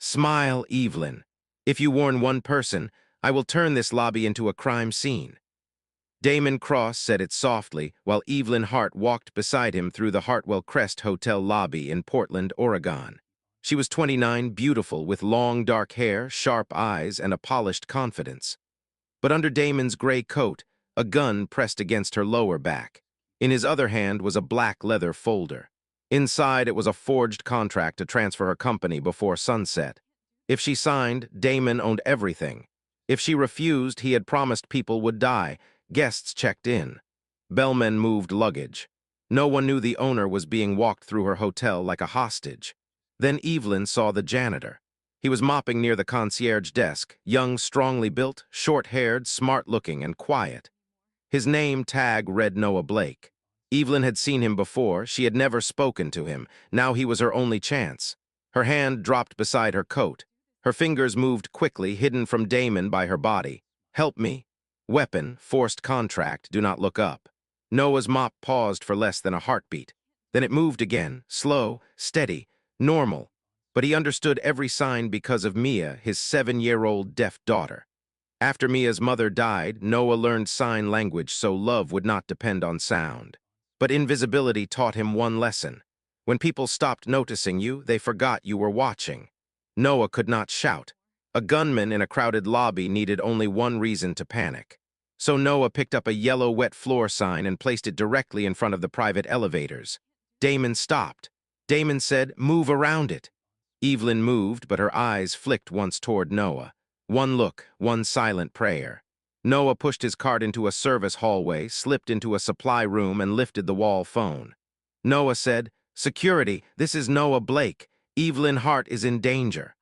Smile, Evelyn. If you warn one person, I will turn this lobby into a crime scene. Damon Cross said it softly, while Evelyn Hart walked beside him through the Hartwell Crest Hotel lobby in Portland, Oregon. She was 29, beautiful, with long dark hair, sharp eyes, and a polished confidence. But under Damon's gray coat, a gun pressed against her lower back. In his other hand was a black leather folder. Inside, it was a forged contract to transfer her company before sunset. If she signed, Damon owned everything. If she refused, he had promised people would die. Guests checked in. Bellmen moved luggage. No one knew the owner was being walked through her hotel like a hostage. Then Evelyn saw the janitor. He was mopping near the concierge desk, young, strongly built, short-haired, smart-looking, and quiet. His name tag read Noah Blake. Evelyn had seen him before. She had never spoken to him. Now he was her only chance. Her hand dropped beside her coat. Her fingers moved quickly, hidden from Damon by her body. Help me. Weapon, forced contract, do not look up. Noah's mop paused for less than a heartbeat. Then it moved again, slow, steady, normal. But he understood every sign because of Mia, his 7-year-old deaf daughter. After Mia's mother died, Noah learned sign language so love would not depend on sound. But invisibility taught him one lesson. When people stopped noticing you, they forgot you were watching. Noah could not shout. A gunman in a crowded lobby needed only one reason to panic. So Noah picked up a yellow wet floor sign and placed it directly in front of the private elevators. Damon stopped. Damon said, "Move around it." Evelyn moved, but her eyes flicked once toward Noah. One look, one silent prayer. Noah pushed his cart into a service hallway, slipped into a supply room, and lifted the wall phone. Noah said, "Security, this is Noah Blake. Evelyn Hart is in danger."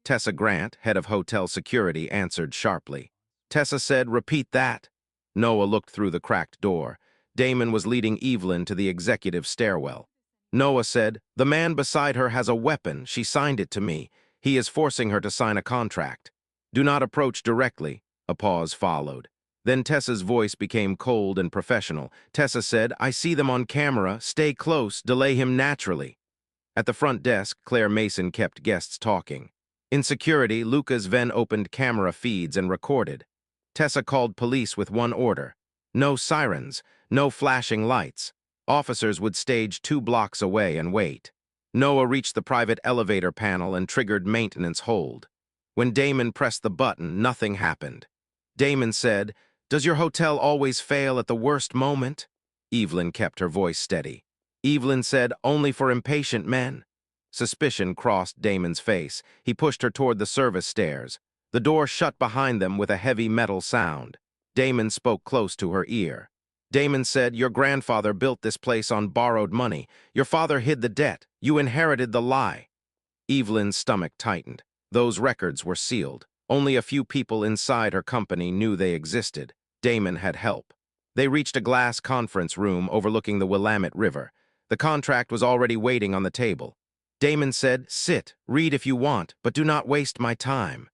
Tessa Grant, head of hotel security, answered sharply. Tessa said, "Repeat that." Noah looked through the cracked door. Damon was leading Evelyn to the executive stairwell. Noah said, "The man beside her has a weapon. She signed it to me. He is forcing her to sign a contract. Do not approach directly." A pause followed. Then Tessa's voice became cold and professional. Tessa said, "I see them on camera. Stay close. Delay him naturally." At the front desk, Claire Mason kept guests talking. In security, Lucas Venn opened camera feeds and recorded. Tessa called police with one order. No sirens, no flashing lights. Officers would stage 2 blocks away and wait. Noah reached the private elevator panel and triggered maintenance hold. When Damon pressed the button, nothing happened. Damon said, "Does your hotel always fail at the worst moment?" Evelyn kept her voice steady. Evelyn said, "Only for impatient men." Suspicion crossed Damon's face. He pushed her toward the service stairs. The door shut behind them with a heavy metal sound. Damon spoke close to her ear. Damon said, "Your grandfather built this place on borrowed money. Your father hid the debt. You inherited the lie." Evelyn's stomach tightened. Those records were sealed. Only a few people inside her company knew they existed. Damon had help. They reached a glass conference room overlooking the Willamette River. The contract was already waiting on the table. Damon said, "Sit, read if you want, but do not waste my time."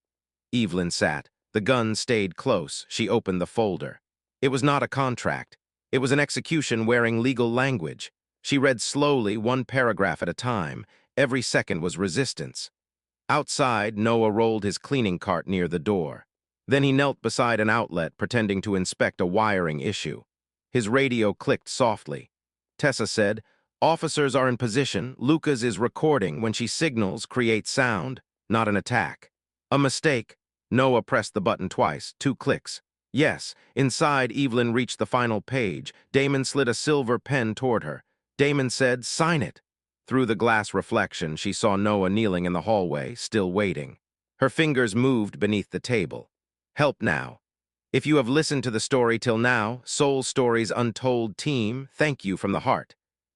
Evelyn sat. The gun stayed close. She opened the folder. It was not a contract. It was an execution wearing legal language. She read slowly, one paragraph at a time. Every second was resistance. Outside, Noah rolled his cleaning cart near the door. Then he knelt beside an outlet, pretending to inspect a wiring issue. His radio clicked softly. Tessa said, "Officers are in position. Lucas is recording. When she signals, create sound, not an attack." "A mistake." Noah pressed the button twice, 2 clicks. "Yes." Inside, Evelyn reached the final page. Damon slid a silver pen toward her. Damon said, "Sign it." Through the glass reflection, she saw Noah kneeling in the hallway, still waiting. Her fingers moved beneath the table. "Help now." If you have listened to the story till now, Soul Stories Untold team, thank you from the heart.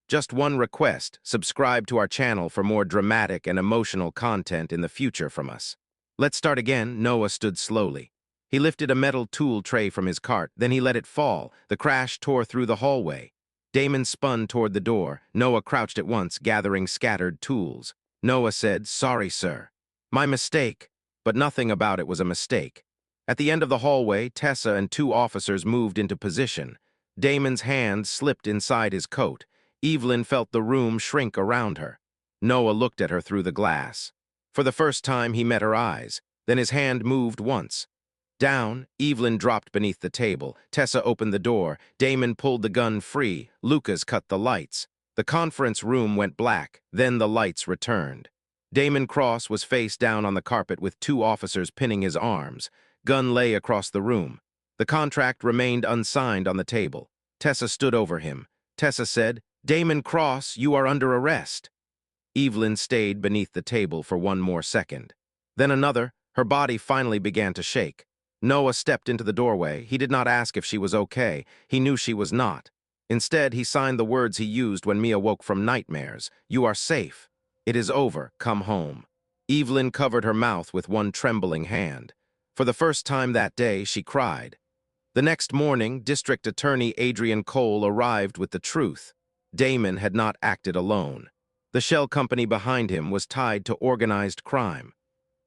Just one request: subscribe to our channel for more dramatic and emotional content in the future from us. Let's start again. Noah stood slowly. He lifted a metal tool tray from his cart, then he let it fall. The crash tore through the hallway. Damon spun toward the door. Noah crouched at once, gathering scattered tools. Noah said, "Sorry, sir." "My mistake." But nothing about it was a mistake. At the end of the hallway, Tessa and 2 officers moved into position. Damon's hand slipped inside his coat. Evelyn felt the room shrink around her. Noah looked at her through the glass. For the first time, he met her eyes. Then his hand moved once. Down, Evelyn dropped beneath the table. Tessa opened the door. Damon pulled the gun free. Lucas cut the lights. The conference room went black. Then the lights returned. Damon Cross was face down on the carpet with two officers pinning his arms. Gun lay across the room. The contract remained unsigned on the table. Tessa stood over him. Tessa said, "Damon Cross, you are under arrest." Evelyn stayed beneath the table for one more second. Then another. Her body finally began to shake. Noah stepped into the doorway. He did not ask if she was okay. He knew she was not. Instead, he signed the words he used when Mia woke from nightmares. "You are safe. It is over. Come home." Evelyn covered her mouth with one trembling hand. For the first time that day, she cried. The next morning, District Attorney Adrian Cole arrived with the truth. Damon had not acted alone. The shell company behind him was tied to organized crime.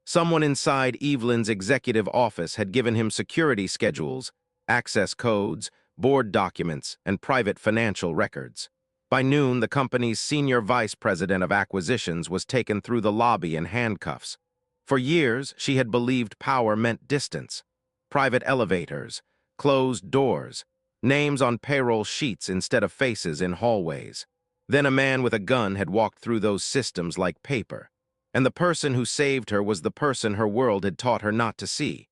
Someone inside Evelyn's executive office had given him security schedules, access codes, board documents, and private financial records. By noon, the company's senior vice president of acquisitions was taken through the lobby in handcuffs. For years, she had believed power meant distance. Private elevators, closed doors, names on payroll sheets instead of faces in hallways. Then a man with a gun had walked through those systems like paper. And the person who saved her was the person her world had taught her not to see.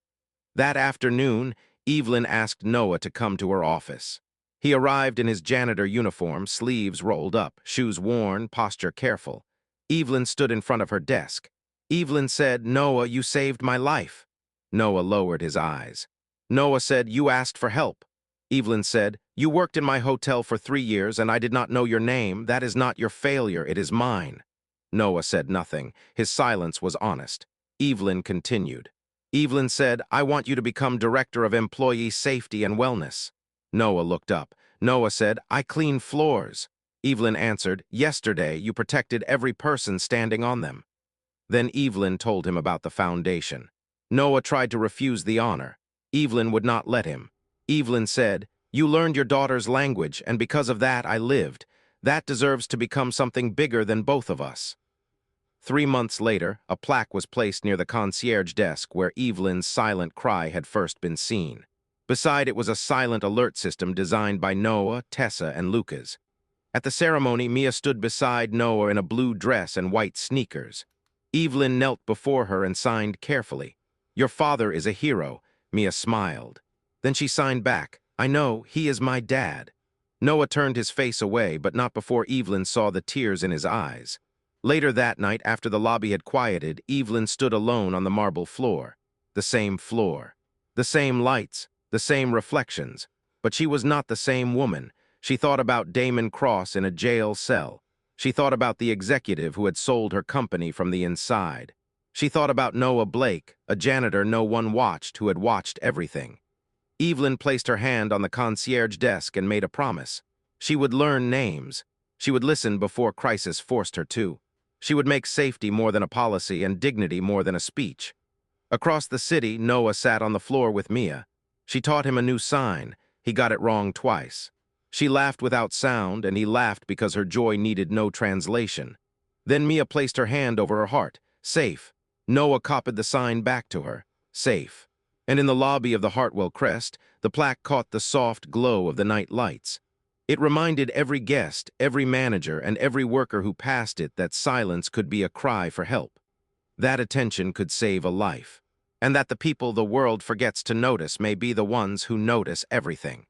That afternoon, Evelyn asked Noah to come to her office. He arrived in his janitor uniform, sleeves rolled up, shoes worn, posture careful. Evelyn stood in front of her desk. Evelyn said, "Noah, you saved my life." Noah lowered his eyes. Noah said, "You asked for help." Evelyn said, "You worked in my hotel for 3 years and I did not know your name. That is not your failure, it is mine." Noah said nothing. His silence was honest. Evelyn continued. Evelyn said, "I want you to become Director of Employee Safety and Wellness." Noah looked up. Noah said, "I clean floors." Evelyn answered, "Yesterday you protected every person standing on them." Then Evelyn told him about the foundation. Noah tried to refuse the honor. Evelyn would not let him. Evelyn said, "You learned your daughter's language, and because of that I lived. That deserves to become something bigger than both of us." 3 months later, a plaque was placed near the concierge desk where Evelyn's silent cry had first been seen. Beside it was a silent alert system designed by Noah, Tessa, and Lucas. At the ceremony, Mia stood beside Noah in a blue dress and white sneakers. Evelyn knelt before her and signed carefully. "Your father is a hero," Mia smiled. Then she signed back, "I know, he is my dad." Noah turned his face away, but not before Evelyn saw the tears in his eyes. Later that night, after the lobby had quieted, Evelyn stood alone on the marble floor. The same floor. The same lights. The same reflections. But she was not the same woman. She thought about Damon Cross in a jail cell. She thought about the executive who had sold her company from the inside. She thought about Noah Blake, a janitor no one watched who had watched everything. Evelyn placed her hand on the concierge desk and made a promise. She would learn names. She would listen before crisis forced her to. She would make safety more than a policy and dignity more than a speech. Across the city, Noah sat on the floor with Mia. She taught him a new sign. He got it wrong twice. She laughed without sound, and he laughed because her joy needed no translation. Then Mia placed her hand over her heart. Safe. Noah copied the sign back to her. Safe. And in the lobby of the Hartwell Crest, the plaque caught the soft glow of the night lights. It reminded every guest, every manager, and every worker who passed it that silence could be a cry for help. That attention could save a life. And that the people the world forgets to notice may be the ones who notice everything.